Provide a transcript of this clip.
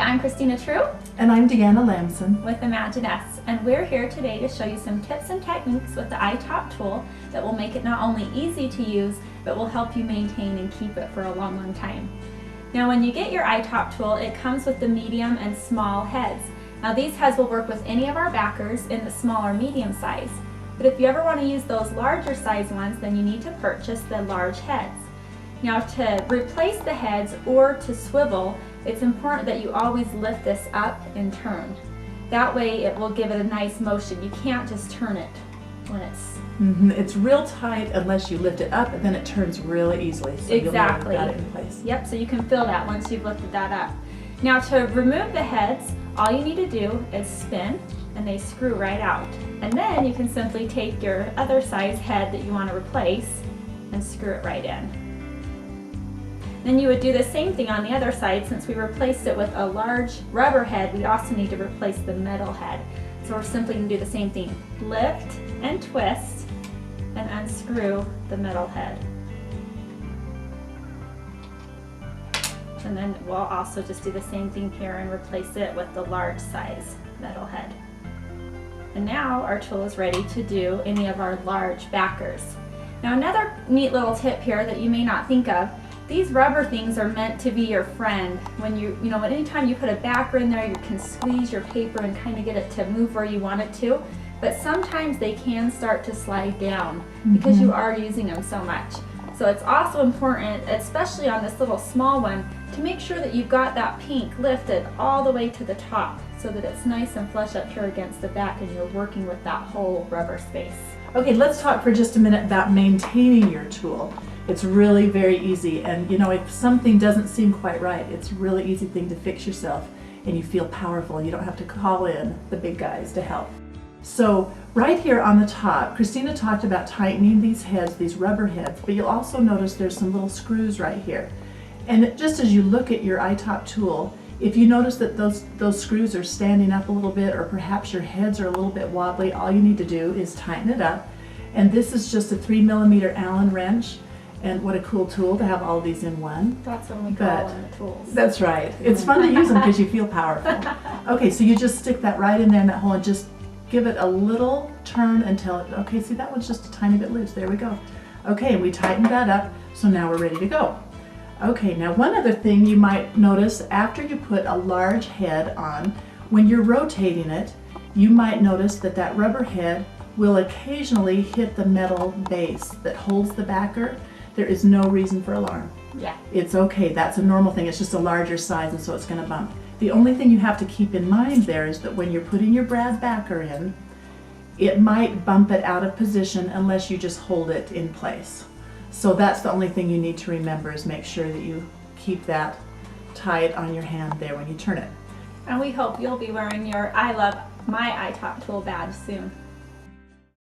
I'm Christina True. And I'm Deanna Lamson with Imaginettes, and we're here today to show you some tips and techniques with the iTop tool that will make it not only easy to use, but will help you maintain and keep it for a long, long time. Now when you get your iTop tool, it comes with the medium and small heads. Now these heads will work with any of our backers in the small or medium size. But if you ever want to use those larger size ones, then you need to purchase the large heads. Now to replace the heads or to swivel, it's important that you always lift this up and turn. That way it will give it a nice motion. You can't just turn it when it's... It's real tight unless you lift it up, and then it turns really easily. So exactly. You'll know you've got it in place. Yep, so you can feel that once you've lifted that up. Now to remove the heads, all you need to do is spin and they screw right out. And then you can simply take your other size head that you want to replace and screw it right in. Then you would do the same thing on the other side. Since we replaced it with a large rubber head, we also need to replace the metal head. So we're simply going to do the same thing. Lift and twist and unscrew the metal head. And then we'll also just do the same thing here and replace it with the large size metal head. And now our tool is ready to do any of our large backers. Now another neat little tip here that you may not think of, these rubber things are meant to be your friend. When anytime you put a backer in there, you can squeeze your paper and kind of get it to move where you want it to. But sometimes they can start to slide down because you are using them so much. So it's also important, especially on this little small one, to make sure that you've got that pink lifted all the way to the top so that it's nice and flush up here against the back and you're working with that whole rubber space. Okay, let's talk for just a minute about maintaining your tool. It's really very easy, and if something doesn't seem quite right, it's a really easy thing to fix yourself, and you feel powerful. You don't have to call in the big guys to help. So right here on the top, Christina talked about tightening these heads, these rubber heads, but you'll also notice there's some little screws right here. And just as you look at your iTop tool, if you notice that those screws are standing up a little bit, or perhaps your heads are a little bit wobbly, all you need to do is tighten it up. And this is just a 3mm Allen wrench. And what a cool tool to have all these in one. That's when we call them the tools. That's right. It's fun to use them because you feel powerful. Okay, so you just stick that right in there in that hole and just give it a little turn until okay, see that one's just a tiny bit loose. There we go. Okay, we tightened that up, so now we're ready to go. Okay, now one other thing you might notice after you put a large head on, when you're rotating it, you might notice that that rubber head will occasionally hit the metal base that holds the backer. There is no reason for alarm. Yeah. It's okay, that's a normal thing. It's just a larger size and so it's going to bump. The only thing you have to keep in mind there is that when you're putting your brad backer in, it might bump it out of position unless you just hold it in place. So that's the only thing you need to remember, is make sure that you keep that tight on your hand there when you turn it. And we hope you'll be wearing your I Love My iTop Tool badge soon.